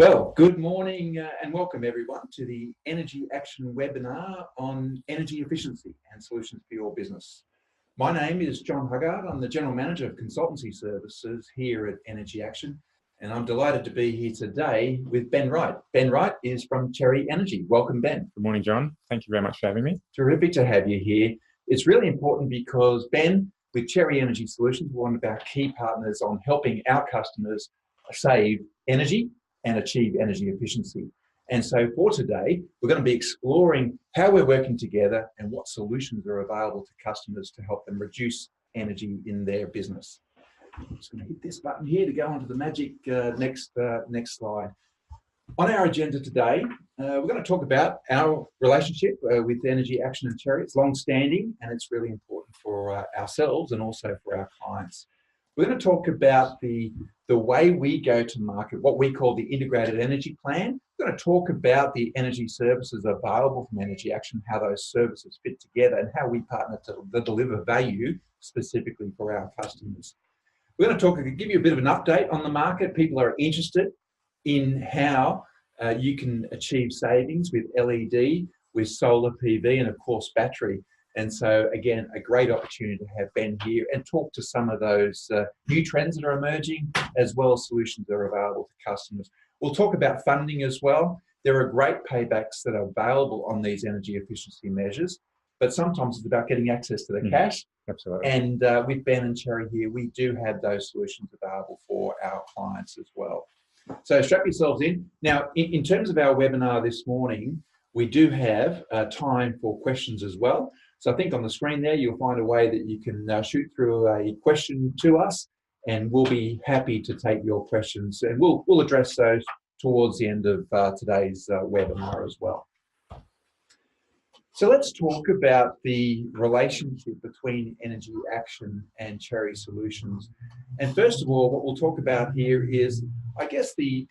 Well, good morning and welcome everyone to the Energy Action webinar on energy efficiency and solutions for your business. My name is John Huggard. I'm the General Manager of Consultancy Services here at Energy Action, and I'm delighted to be here today with Ben Wright. Ben Wright is from Cherry Energy. Welcome, Ben. Good morning, John. Thank you very much for having me. Terrific to have you here. It's really important because, Ben, with Cherry Energy Solutions, we're one of our key partners on helping our customers save energy and achieve energy efficiency. And so for today, we're going to be exploring how we're working together and what solutions are available to customers to help them reduce energy in their business. I'm just going to hit this button here to go onto the magic next slide. On our agenda today, we're going to talk about our relationship with Energy Action and Cherry. It's long-standing and it's really important for ourselves and also for our clients. We're going to talk about the way we go to market, what we call the Integrated Energy Plan. We're going to talk about the energy services available from Energy Action, how those services fit together and how we partner to deliver value specifically for our customers. We're going to give you a bit of an update on the market. People are interested in how you can achieve savings with LED, with solar PV and of course battery. And so again, a great opportunity to have Ben here and talk to some of those new trends that are emerging, as well as solutions that are available to customers. We'll talk about funding as well. There are great paybacks that are available on these energy efficiency measures, but sometimes it's about getting access to the cash. Absolutely. And with Ben and Cherry here, we do have those solutions available for our clients as well. So strap yourselves in. Now, in terms of our webinar this morning, we do have time for questions as well. So I think on the screen there, you'll find a way that you can shoot through a question to us, and we'll be happy to take your questions, and we'll address those towards the end of today's webinar as well. So let's talk about the relationship between Energy Action and Cherry Solutions. And first of all, what we'll talk about here is, I guess, the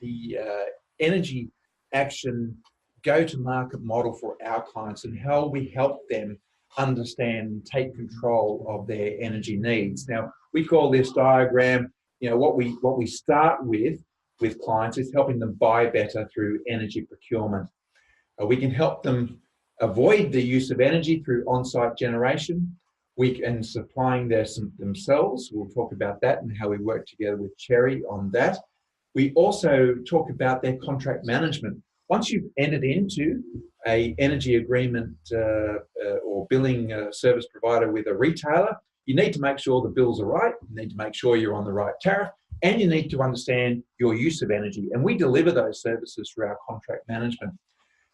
Energy Action go-to-market model for our clients and how we help them understand and take control of their energy needs. Now, we call this diagram, what we start with clients is helping them buy better through energy procurement. We can help them avoid the use of energy through on-site generation. We can supplying themselves. We'll talk about that and how we work together with Cherry on that. We also talk about their contract management. Once you've entered into an energy agreement or billing service provider with a retailer, you need to make sure the bills are right, you need to make sure you're on the right tariff, and you need to understand your use of energy. And we deliver those services through our contract management.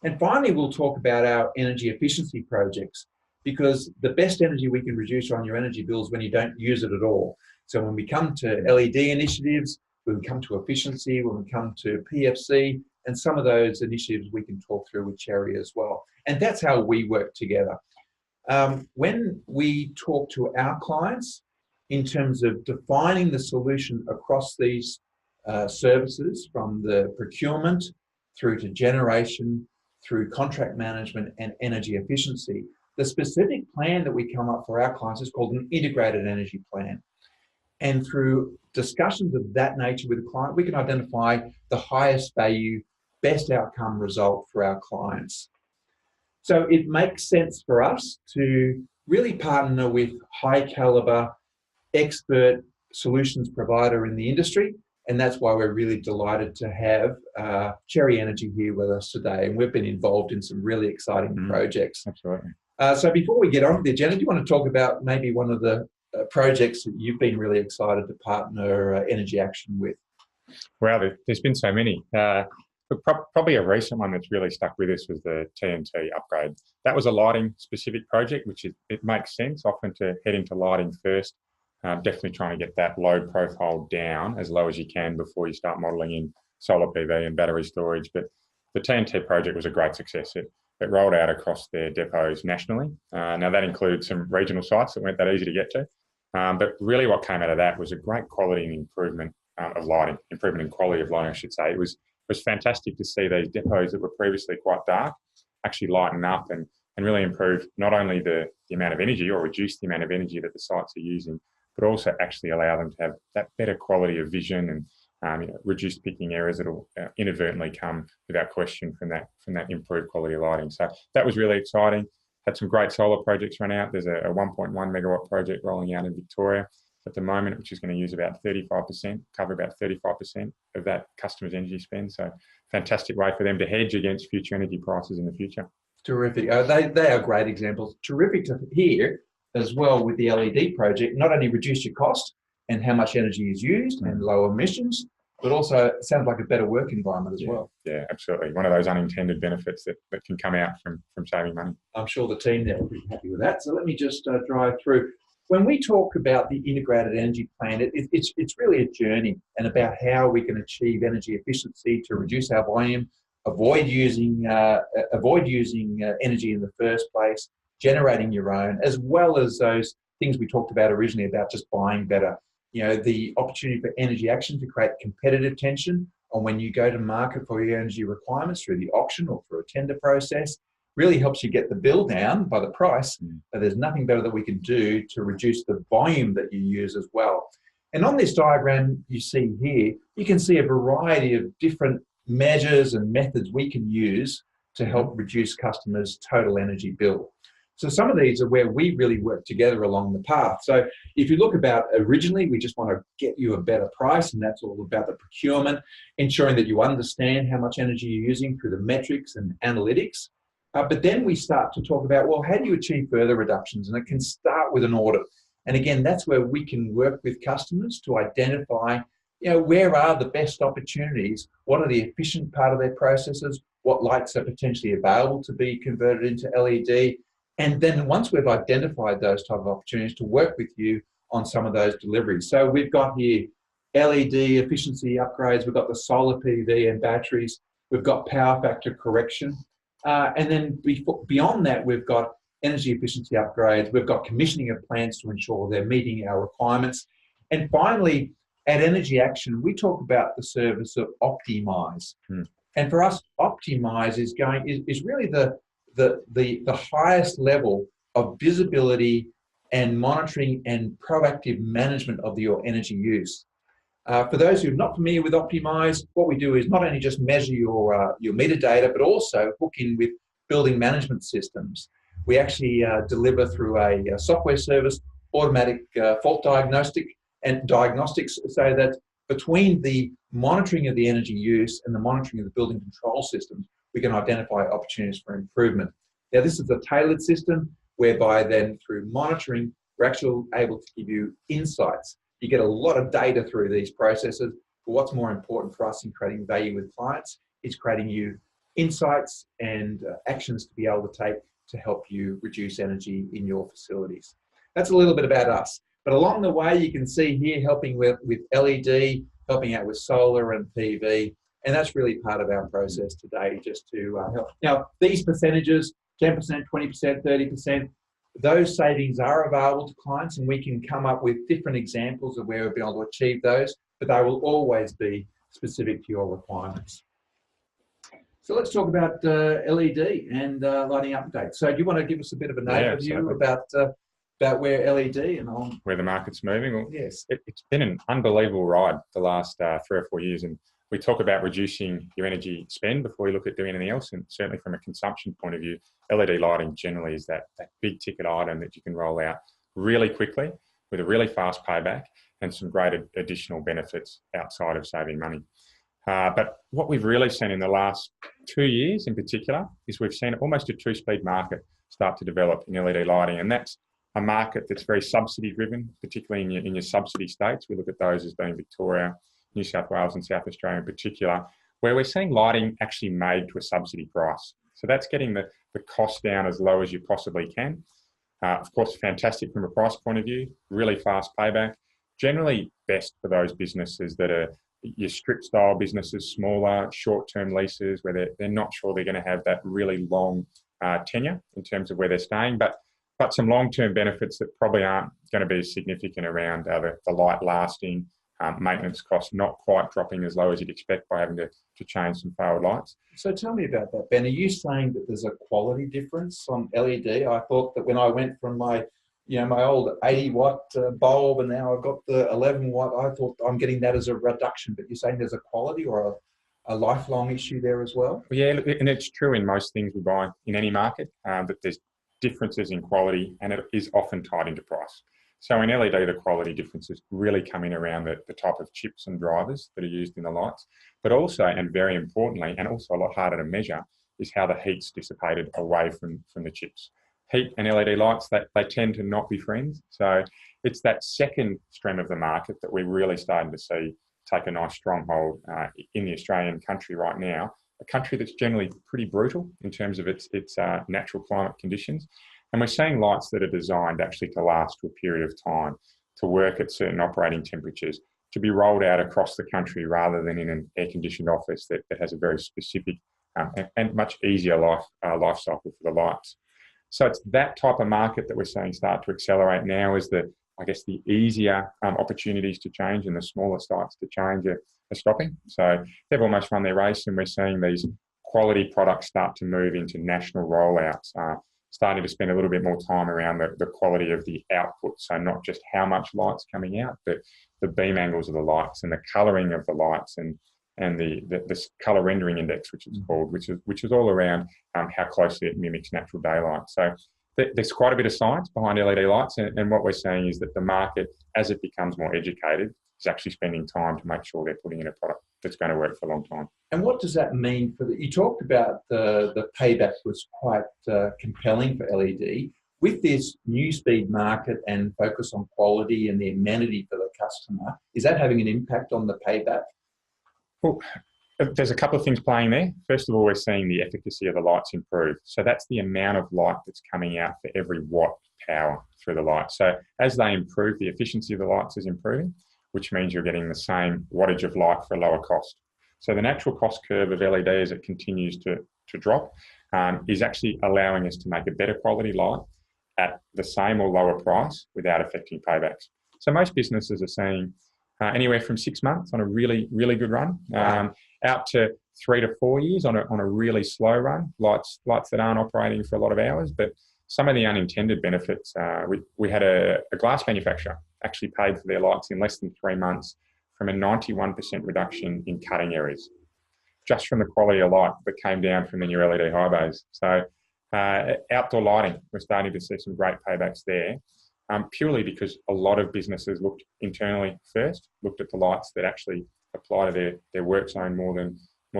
And finally, we'll talk about our energy efficiency projects, because the best energy we can reduce on your energy bills when you don't use it at all. So when we come to LED initiatives, when we come to efficiency, when we come to PFC, and some of those initiatives we can talk through with Cherry as well. And that's how we work together. When we talk to our clients in terms of defining the solution across these services, from the procurement through to generation, through contract management and energy efficiency, the specific plan that we come up for our clients is called an integrated energy plan. And through discussions of that nature with the client, we can identify the highest value, best outcome result for our clients. So it makes sense for us to really partner with high caliber, expert solutions provider in the industry. And that's why we're really delighted to have Cherry Energy here with us today. And we've been involved in some really exciting projects. Absolutely. So before we get on to the agenda, do you want to talk about maybe one of the projects that you've been really excited to partner Energy Action with? Well, there's been so many. Probably a recent one that's really stuck with us was the TNT upgrade. That was a lighting specific project, which it makes sense often to head into lighting first. Definitely trying to get that load profile down as low as you can before you start modelling in solar PV and battery storage. But the TNT project was a great success. It rolled out across their depots nationally. Now that included some regional sites that weren't that easy to get to. But really what came out of that was a great quality and improvement of lighting, improvement in quality of lighting, I should say. It was fantastic to see these depots that were previously quite dark actually lighten up and really improve not only the amount of energy, or reduce the amount of energy that the sites are using, but also actually allow them to have that better quality of vision reduced picking errors that'll inadvertently come without question from that improved quality of lighting. So that was really exciting. Had some great solar projects run out. There's a 1.1 megawatt project rolling out in Victoria at the moment, which is going to use about 35%, cover about 35% of that customer's energy spend. So fantastic way for them to hedge against future energy prices in the future. Terrific. They are great examples. Terrific to hear as well with the LED project, not only reduce your cost and how much energy is used and low emissions, but also it sounds like a better work environment as well. Yeah, absolutely. One of those unintended benefits that can come out from saving money. I'm sure the team there will be happy with that. So let me just drive through. When we talk about the integrated energy plan, it's really a journey and about how we can achieve energy efficiency to reduce our volume, avoid using energy in the first place, generating your own, as well as those things we talked about originally about just buying better. You know, the opportunity for Energy Action to create competitive tension on when you go to market for your energy requirements through the auction or through a tender process really helps you get the bill down by the price, but there's nothing better that we can do to reduce the volume that you use as well. And on this diagram you see here, you can see a variety of different measures and methods we can use to help reduce customers' total energy bill. So some of these are where we really work together along the path. So if you look about originally, we just want to get you a better price, and that's all about the procurement, ensuring that you understand how much energy you're using through the metrics and analytics. But then we start to talk about, well, how do you achieve further reductions? And it can start with an audit. And again, that's where we can work with customers to identify, you know, where are the best opportunities? What are the efficient part of their processes? What lights are potentially available to be converted into LED? And then once we've identified those type of opportunities, to work with you on some of those deliveries. So we've got here LED efficiency upgrades, we've got the solar PV and batteries, we've got power factor correction. And then beyond that, we've got energy efficiency upgrades, we've got commissioning of plants to ensure they're meeting our requirements. And finally, at Energy Action, we talk about the service of Optimise. And for us, Optimise is really the highest level of visibility and monitoring and proactive management of your energy use. For those who are not familiar with Optimise, what we do is not only just measure your metadata, but also hook in with building management systems. We actually deliver through a software service, automatic fault diagnostics, so that between the monitoring of the energy use and the monitoring of the building control systems, we can identify opportunities for improvement. Now, this is a tailored system whereby then through monitoring, we're actually able to give you insights. You get a lot of data through these processes, but what's more important for us in creating value with clients is creating you insights and actions to be able to take to help you reduce energy in your facilities. That's a little bit about us. But along the way, you can see here helping with LED, helping out with solar and PV, and that's really part of our process today, just to help. Now, these percentages, 10%, 20%, 30%, those savings are available to clients, and we can come up with different examples of where we'll be able to achieve those, but they will always be specific to your requirements. So let's talk about LED and lighting updates. So do you want to give us a bit of an overview about where LED and where the market's moving? Well, yes, it's been an unbelievable ride the last 3 or 4 years, and we talk about reducing your energy spend before we look at doing anything else. And certainly from a consumption point of view, LED lighting generally is that big ticket item that you can roll out really quickly with a really fast payback and some great additional benefits outside of saving money. But what we've really seen in the last 2 years in particular is we've seen almost a two-speed market start to develop in LED lighting, and that's a market that's very subsidy driven, particularly in your subsidy states. We look at those as being Victoria, New South Wales and South Australia in particular, where we're seeing lighting actually made to a subsidy price. So that's getting the cost down as low as you possibly can. Of course, fantastic from a price point of view, really fast payback, generally best for those businesses that are your strip style businesses, smaller, short-term leases where they're not sure they're going to have that really long tenure in terms of where they're staying, but some long-term benefits that probably aren't going to be significant around the light lasting, maintenance costs not quite dropping as low as you'd expect by having to change some failed lights. So tell me about that, Ben. Are you saying that there's a quality difference on LED? I thought that when I went from my you know, my old 80-watt bulb, and now I've got the 11-watt. I thought I'm getting that as a reduction, but you're saying there's a quality or a lifelong issue there as well? Yeah, and it's true in most things we buy in any market, that there's differences in quality, and it is often tied into price. So in LED, the quality differences really come in around the type of chips and drivers that are used in the lights, but also, and very importantly, and also a lot harder to measure, is how the heat's dissipated away from the chips. Heat and LED lights, they tend to not be friends. So it's that second stream of the market that we're really starting to see take a nice stronghold in the Australian country right now, a country that's generally pretty brutal in terms of its natural climate conditions. And we're seeing lights that are designed actually to last for a period of time, to work at certain operating temperatures, to be rolled out across the country rather than in an air-conditioned office that has a very specific and much easier life cycle for the lights. So it's that type of market that we're seeing start to accelerate now, is the, I guess, the easier opportunities to change and the smaller sites to change are stopping. So they've almost run their race, and we're seeing these quality products start to move into national rollouts, starting to spend a little bit more time around the quality of the output. So not just how much light's coming out, but the beam angles of the lights and the colouring of the lights, and the colour rendering index, which it's called, which is all around how closely it mimics natural daylight. So there's quite a bit of science behind LED lights, and what we're saying is that the market, as it becomes more educated, is actually spending time to make sure they're putting in a product that's going to work for a long time. And what does that mean for you talked about the payback was quite compelling for LED. With this new speed market and focus on quality and the amenity for the customer, is that having an impact on the payback? Well, there's a couple of things playing there. First of all, we're seeing the efficacy of the lights improve. So that's the amount of light that's coming out for every watt power through the light. So as they improve, the efficiency of the lights is improving, which means you're getting the same wattage of light for a lower cost. So the natural cost curve of LED, as it continues to drop, is actually allowing us to make a better quality light at the same or lower price without affecting paybacks. So most businesses are seeing anywhere from 6 months on a really, really good run, out to 3 to 4 years on a really slow run, lights that aren't operating for a lot of hours. But some of the unintended benefits, we had a glass manufacturer actually paid for their lights in less than 3 months from a 91% reduction in cutting errors, just from the quality of light that came down from the new LED high bays. So outdoor lighting, we're starting to see some great paybacks there, purely because a lot of businesses looked internally first, looked at the lights that actually apply to their work zone more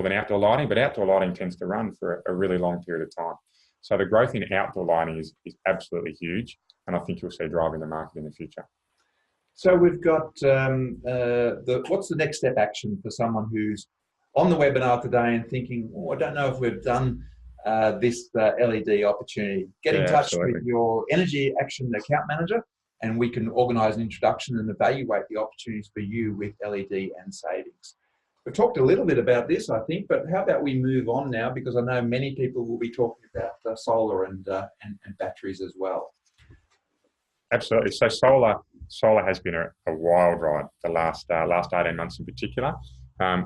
than outdoor lighting. But outdoor lighting tends to run for a really long period of time. So the growth in outdoor lighting is absolutely huge, and I think you'll see driving the market in the future. So we've got what's the next step action for someone who's on the webinar today and thinking, oh, I don't know if we've done this LED opportunity. Get in touch with your Energy Action account manager, and we can organise an introduction and evaluate the opportunities for you with LED and savings. We've talked a little bit about this, I think, but how about we move on now, because I know many people will be talking about solar and batteries as well. Absolutely. So solar has been a wild ride the last 18 months in particular.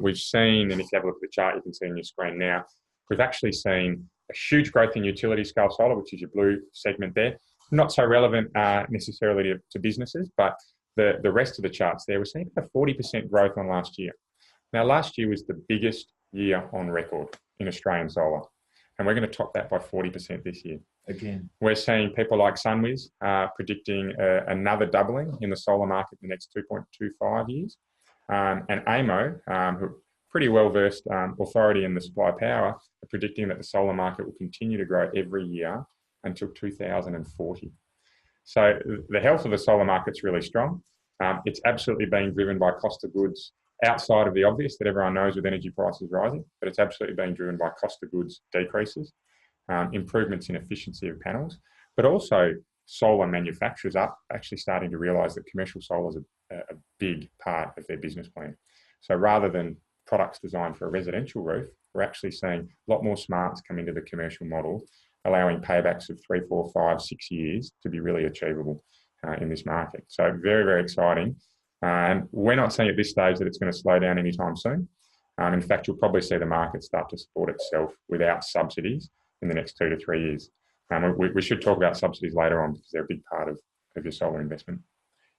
We've seen, and if you have a look at the chart you can see on your screen now, we've actually seen a huge growth in utility scale solar, which is your blue segment there. Not so relevant necessarily to businesses, but the rest of the charts there, we're seeing a 40% growth on last year. Now, last year was the biggest year on record in Australian solar, and we're going to top that by 40% this year. Again, we're seeing people like Sunwiz predicting another doubling in the solar market in the next 2.25 years. And AEMO, who are pretty well-versed authority in the supply of power, are predicting that the solar market will continue to grow every year until 2040. So the health of the solar market's really strong. It's absolutely being driven by cost of goods outside of the obvious that everyone knows with energy prices rising, but it's absolutely being driven by cost of goods decreases, improvements in efficiency of panels, but also solar manufacturers are actually starting to realise that commercial solar is a big part of their business plan. So rather than products designed for a residential roof, we're actually seeing a lot more smarts come into the commercial model, allowing paybacks of 3, 4, 5, 6 years to be really achievable in this market. So very, very exciting. We're not seeing at this stage that it's going to slow down anytime soon. In fact, you'll probably see the market start to support itself without subsidies in the next 2 to 3 years. We should talk about subsidies later on because they're a big part of of your solar investment.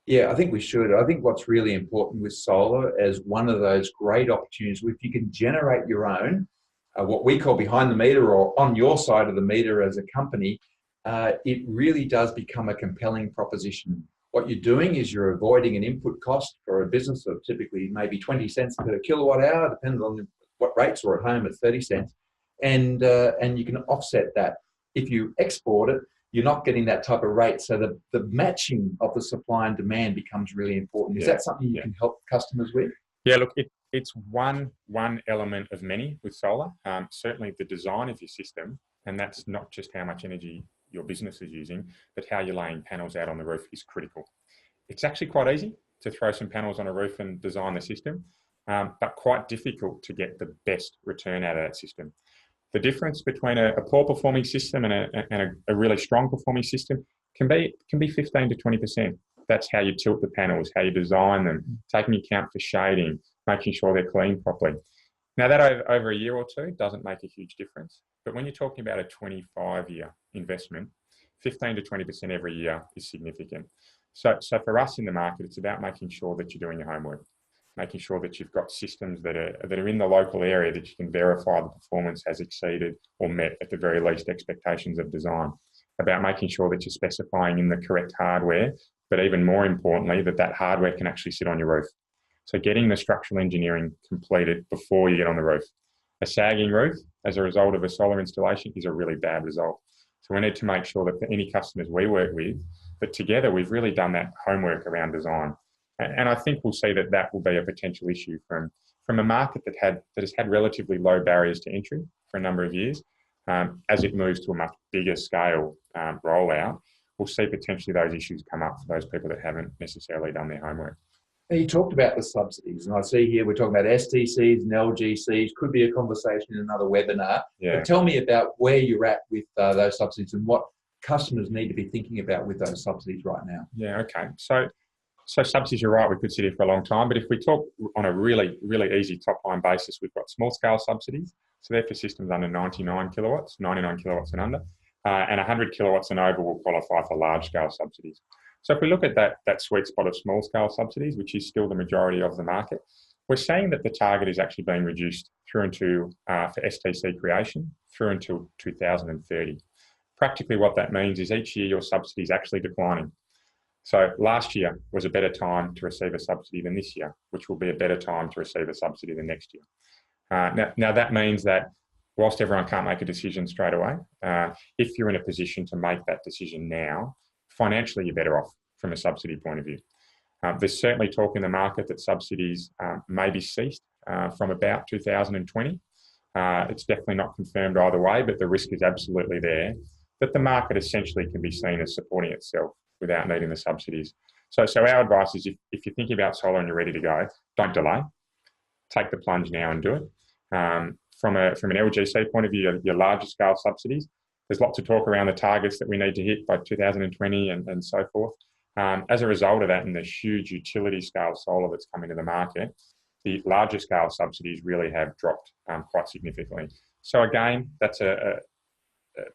Yeah, I think we should. I think what's really important with solar is one of those great opportunities. If you can generate your own, what we call behind the meter or on your side of the meter as a company, it really does become a compelling proposition. What you're doing is you're avoiding an input cost for a business of typically maybe 20 cents per kilowatt hour, depending on what rates, or at home at 30 cents. And you can offset that. If you export it, you're not getting that type of rate. So the matching of the supply and demand becomes really important. Is that something you can help customers with? Yeah, look, it's one element of many with solar. Certainly the design of your system, and that's not just how much energy your business is using, but how you're laying panels out on the roof is critical. It's actually quite easy to throw some panels on a roof and design the system, but quite difficult to get the best return out of that system. The difference between a poor performing system and a really strong performing system can be 15 to 20%. That's how you tilt the panels, how you design them, taking account for shading, making sure they're cleaned properly. Now that over a year or two doesn't make a huge difference, but when you're talking about a 25-year investment, 15 to 20% every year is significant. So for us in the market, it's about making sure that you're doing your homework, making sure that you've got systems that are in the local area that you can verify the performance has exceeded or met at the very least expectations of design, about making sure that you're specifying in the correct hardware, but even more importantly, that hardware can actually sit on your roof. So getting the structural engineering completed before you get on the roof. A sagging roof as a result of a solar installation is a really bad result. So we need to make sure that for any customers we work with, that together we've really done that homework around design. And I think we'll see that will be a potential issue from a market that has had relatively low barriers to entry for a number of years. As it moves to a much bigger scale rollout, we'll see potentially those issues come up for those people that haven't necessarily done their homework. Now, you talked about the subsidies, and I see here we're talking about STCs and LGCs. Could be a conversation in another webinar. Yeah. But tell me about where you're at with those subsidies and what customers need to be thinking about with those subsidies right now. Yeah, okay. So subsidies, you're right, we could sit here for a long time, but if we talk on a really, really easy top-line basis, we've got small-scale subsidies. So they're for systems under 99 kilowatts and under, and 100 kilowatts and over will qualify for large-scale subsidies. So if we look at that sweet spot of small-scale subsidies, which is still the majority of the market, we're seeing that the target is actually being reduced through into, for STC creation, through until 2030. Practically what that means is each year your subsidy is actually declining. So last year was a better time to receive a subsidy than this year, which will be a better time to receive a subsidy than next year. Now that means that whilst everyone can't make a decision straight away, if you're in a position to make that decision now, financially you're better off from a subsidy point of view. There's certainly talk in the market that subsidies may be ceased from about 2020. It's definitely not confirmed either way, but the risk is absolutely there that the market essentially can be seen as supporting itself without needing the subsidies. So our advice is if you're thinking about solar and you're ready to go, don't delay. Take the plunge now and do it. From an LGC point of view, your larger scale subsidies, there's lots of talk around the targets that we need to hit by 2020 and so forth. As a result of that and the huge utility scale solar that's come into the market, the larger scale subsidies really have dropped quite significantly. So again, that's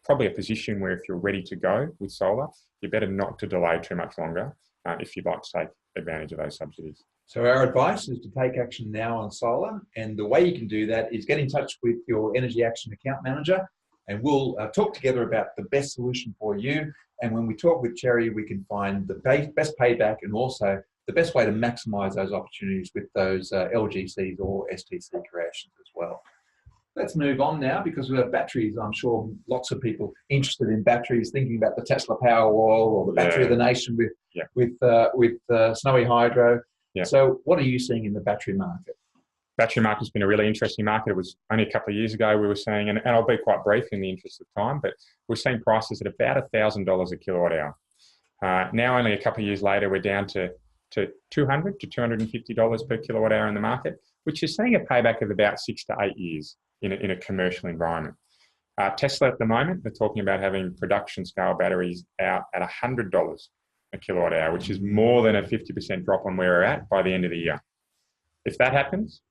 probably a position where if you're ready to go with solar, you better not to delay too much longer if you'd like to take advantage of those subsidies. So our advice is to take action now on solar, and the way you can do that is get in touch with your Energy Action account manager, and we'll talk together about the best solution for you. And when we talk with Cherry, we can find the best payback and also the best way to maximise those opportunities with those LGCs or STC creations as well. Let's move on now because we have batteries. I'm sure lots of people interested in batteries, thinking about the Tesla Powerwall or the battery of the nation with Snowy Hydro. Yeah. So what are you seeing in the battery market? Battery market's been a really interesting market. It was only a couple of years ago we were seeing, and I'll be quite brief in the interest of time, but we're seeing prices at about $1,000 a kilowatt hour. Now only a couple of years later, we're down to $200 to $250 per kilowatt hour in the market, which is seeing a payback of about 6 to 8 years in a commercial environment. Tesla at the moment, they're talking about having production scale batteries out at $100 a kilowatt hour, which is more than a 50% drop on where we're at by the end of the year. If that happens,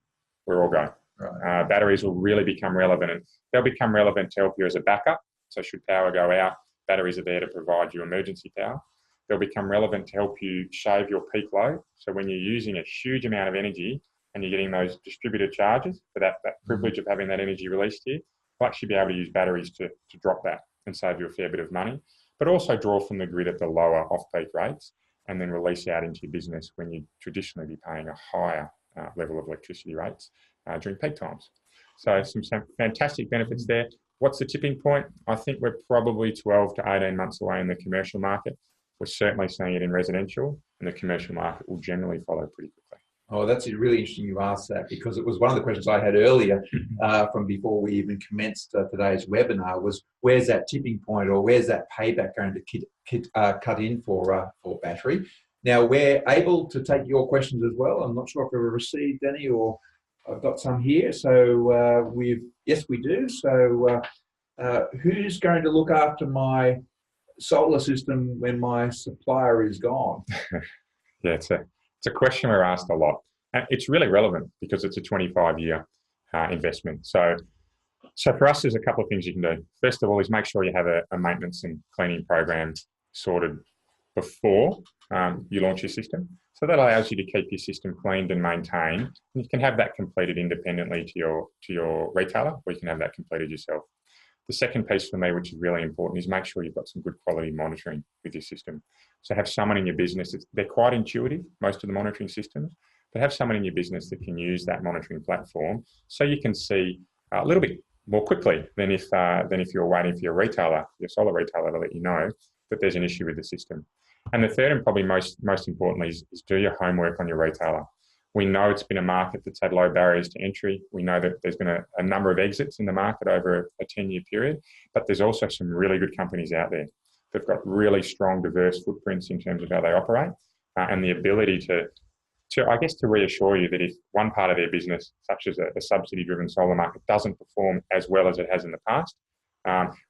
we're all going. Right. Batteries will really become relevant, and they'll become relevant to help you as a backup. So should power go out, batteries are there to provide you emergency power. they'll become relevant to help you shave your peak load. So when you're using a huge amount of energy and you're getting those distributed charges for that privilege of having that energy released here, you'll actually be able to use batteries to drop that and save you a fair bit of money, but also draw from the grid at the lower off-peak rates and then release out into your business when you'd traditionally be paying a higher level of electricity rates during peak times. So some fantastic benefits there. What's the tipping point? I think we're probably 12 to 18 months away in the commercial market. We're certainly seeing it in residential, and the commercial market will generally follow pretty quickly. Oh, that's really interesting you asked that, because it was one of the questions I had earlier from before we even commenced today's webinar was, where's that tipping point, or where's that payback going to cut in for battery? Now, we're able to take your questions as well. I'm not sure if we've received any, or I've got some here. So yes, we do. So who's going to look after my solar system when my supplier is gone? Yeah, it's a question we're asked a lot. And it's really relevant because it's a 25-year investment. So for us, there's a couple of things you can do. First of all is make sure you have a maintenance and cleaning program sorted before you launch your system. So that allows you to keep your system cleaned and maintained. And you can have that completed independently to your retailer, or you can have that completed yourself. The second piece for me, which is really important, is make sure you've got some good quality monitoring with your system. So have someone in your business, they're quite intuitive, most of the monitoring systems, but have someone in your business that can use that monitoring platform so you can see a little bit more quickly than if you're waiting for your retailer, your solar retailer, to let you know that there's an issue with the system. And the third, and probably most importantly, is do your homework on your retailer. We know it's been a market that's had low barriers to entry. We know that there's been a number of exits in the market over a 10-year period, but there's also some really good companies out there. They've got really strong, diverse footprints in terms of how they operate, and the ability to reassure you that if one part of their business, such as a subsidy-driven solar market, doesn't perform as well as it has in the past,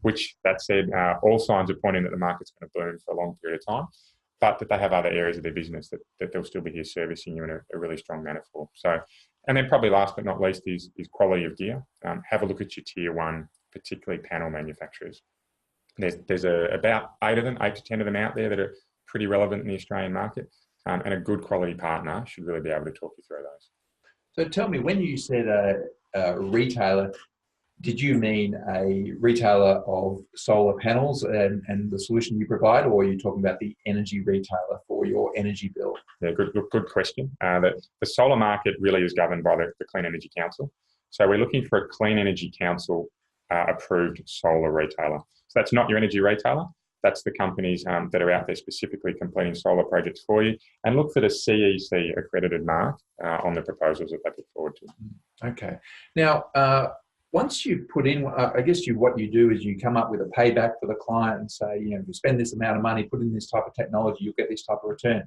which, that said, all signs are pointing that the market's going to boom for a long period of time, but that they have other areas of their business that they'll still be here servicing you in a really strong manner for. So, and then probably last but not least is quality of gear. Have a look at your tier one, particularly panel manufacturers. There's about 8 to 10 of them out there that are pretty relevant in the Australian market, and a good quality partner should really be able to talk you through those. So tell me, when you said a retailer, did you mean a retailer of solar panels and the solution you provide, or are you talking about the energy retailer for your energy bill? Yeah, good question. The solar market really is governed by the Clean Energy Council. So we're looking for a Clean Energy Council approved solar retailer. So that's not your energy retailer. That's the companies that are out there specifically completing solar projects for you. And look for the CEC accredited mark on the proposals that they put forward to. Okay. Now, once you put in, I guess what you do is you come up with a payback for the client and say, if you spend this amount of money, put in this type of technology, you'll get this type of return.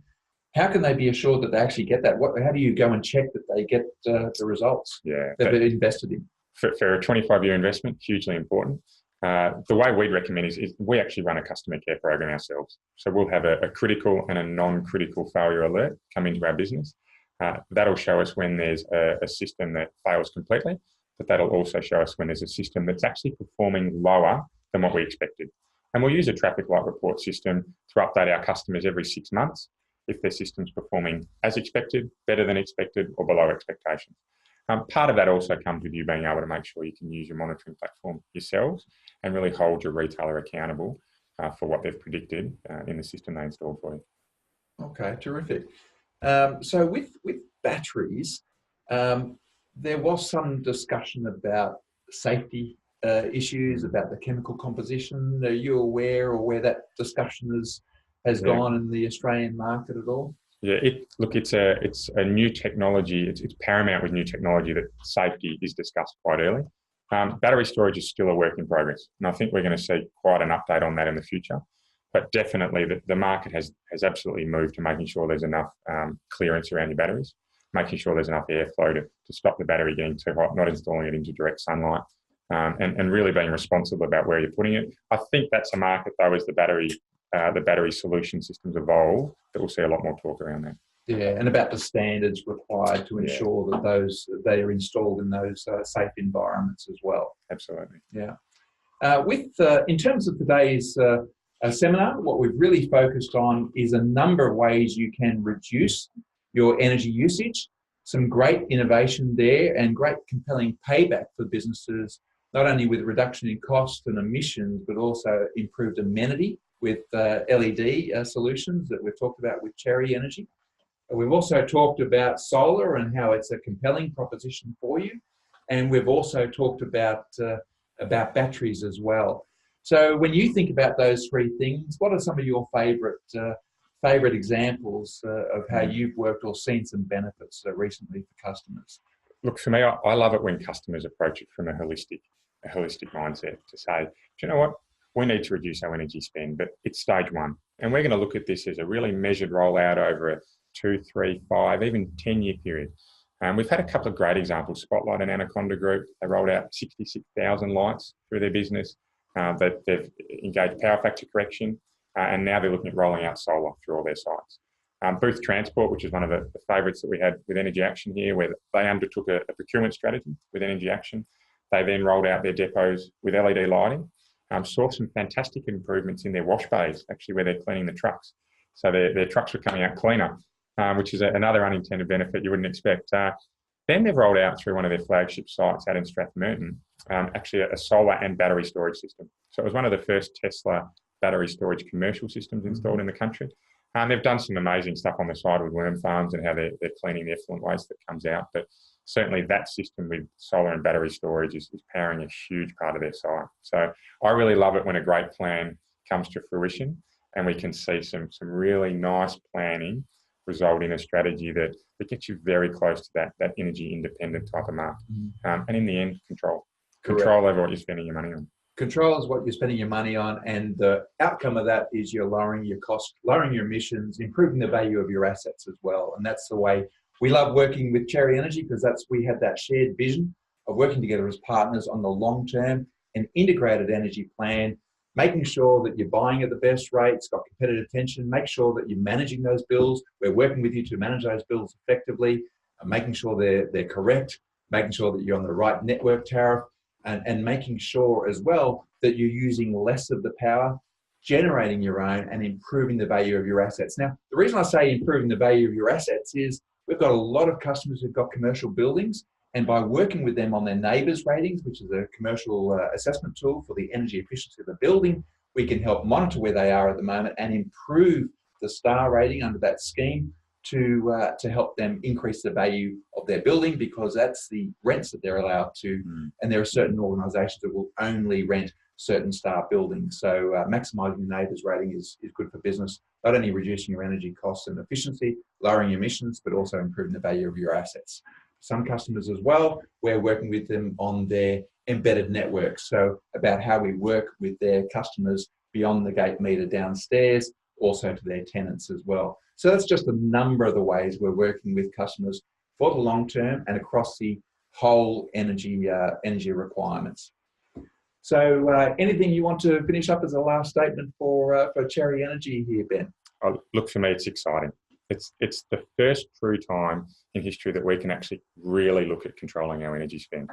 How can they be assured that they actually get that? How do you go and check that they get the results that they've invested in? For a 25-year investment, hugely important. The way we'd recommend is we actually run a customer care program ourselves. So we'll have a critical and a non-critical failure alert come into our business. That'll show us when there's a system that fails completely, but that'll also show us when there's a system that's actually performing lower than what we expected. And we'll use a traffic light report system to update our customers every 6 months if their system's performing as expected, better than expected, or below expectations. Part of that also comes with you being able to make sure you can use your monitoring platform yourselves and really hold your retailer accountable for what they've predicted in the system they installed for you. Okay, terrific. So with batteries, there was some discussion about safety issues, about the chemical composition. Are you aware or where that discussion has gone in the Australian market at all? Yeah, it's a new technology. It's paramount with new technology that safety is discussed quite early. Battery storage is still a work in progress, and I think we're going to see quite an update on that in the future. But definitely, the market has absolutely moved to making sure there's enough clearance around your batteries, making sure there's enough airflow to stop the battery getting too hot, not installing it into direct sunlight, and really being responsible about where you're putting it. I think that's a market, though, as the battery solution systems evolve, that we'll see a lot more talk around that. Yeah, and about the standards required to ensure that they are installed in those safe environments as well. Absolutely. Yeah. In terms of today's seminar, what we've really focused on is a number of ways you can reduce your energy usage, some great innovation there and great compelling payback for businesses, not only with reduction in cost and emissions, but also improved amenity with LED solutions that we've talked about with Cherry Energy. We've also talked about solar and how it's a compelling proposition for you. And we've also talked about batteries as well. So when you think about those three things, what are some of your favourite examples of how you've worked or seen some benefits recently for customers? Look, for me, I love it when customers approach it from a holistic mindset to say, do you know what? We need to reduce our energy spend, but it's stage one. And we're going to look at this as a really measured rollout over a 2, 3, 5, even 10-year period. We've had a couple of great examples. Spotlight and Anaconda Group, they rolled out 66,000 lights through their business. That they've engaged power factor correction, and now they're looking at rolling out solar through all their sites. Booth Transport, which is one of the favourites that we had with Energy Action here, where they undertook a procurement strategy with Energy Action. They then rolled out their depots with LED lighting, saw some fantastic improvements in their wash bays, actually, where they're cleaning the trucks. So their trucks were coming out cleaner, which is another unintended benefit you wouldn't expect. Then they've rolled out through one of their flagship sites out in Strathmerton, actually a solar and battery storage system. So it was one of the first Tesla battery storage commercial systems installed in the country. They've done some amazing stuff on the side with worm farms and how they're cleaning the effluent waste that comes out. But certainly that system with solar and battery storage is powering a huge part of their site. So I really love it when a great plan comes to fruition and we can see some really nice planning result in a strategy that gets you very close to that energy independent type of market. And in the end, control. Correct. Control over what you're spending your money on. Control is what you're spending your money on, and the outcome of that is you're lowering your cost, lowering your emissions, improving the value of your assets as well. And that's the way we love working with Cherry Energy, because we have that shared vision of working together as partners on the long term, an integrated energy plan, making sure that you're buying at the best rates, got competitive tension, make sure that you're managing those bills. We're working with you to manage those bills effectively, making sure they're correct, making sure that you're on the right network tariff, and making sure as well that you're using less of the power, generating your own and improving the value of your assets. Now, the reason I say improving the value of your assets is we've got a lot of customers who've got commercial buildings, and by working with them on their NABERS ratings, which is a commercial assessment tool for the energy efficiency of the building, we can help monitor where they are at the moment and improve the star rating under that scheme to help them increase the value of their building, because that's the rents that they're allowed to. And there are certain organisations that will only rent certain star buildings. So maximising the NABERS rating is good for business, not only reducing your energy costs and efficiency, lowering emissions, but also improving the value of your assets. Some customers as well, we're working with them on their embedded networks. So about how we work with their customers beyond the gate meter downstairs, also to their tenants as well. So that's just a number of the ways we're working with customers for the long term and across the whole energy requirements. So anything you want to finish up as a last statement for Cherry Energy here, Ben? Look, for me, it's exciting. It's the first true time in history that we can actually really look at controlling our energy spend.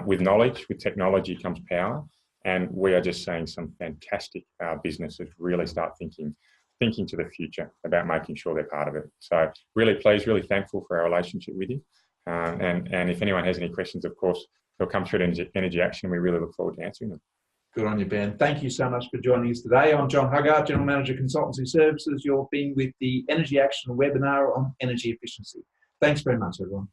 With knowledge, with technology comes power, and we are just seeing some fantastic businesses really start thinking to the future about making sure they're part of it. So really pleased, really thankful for our relationship with you. And if anyone has any questions, of course, they'll come through at Energy Action. We really look forward to answering them. Good on you, Ben. Thank you so much for joining us today. I'm John Huggard, General Manager, Consultancy Services. You're being with the Energy Action webinar on energy efficiency. Thanks very much, everyone.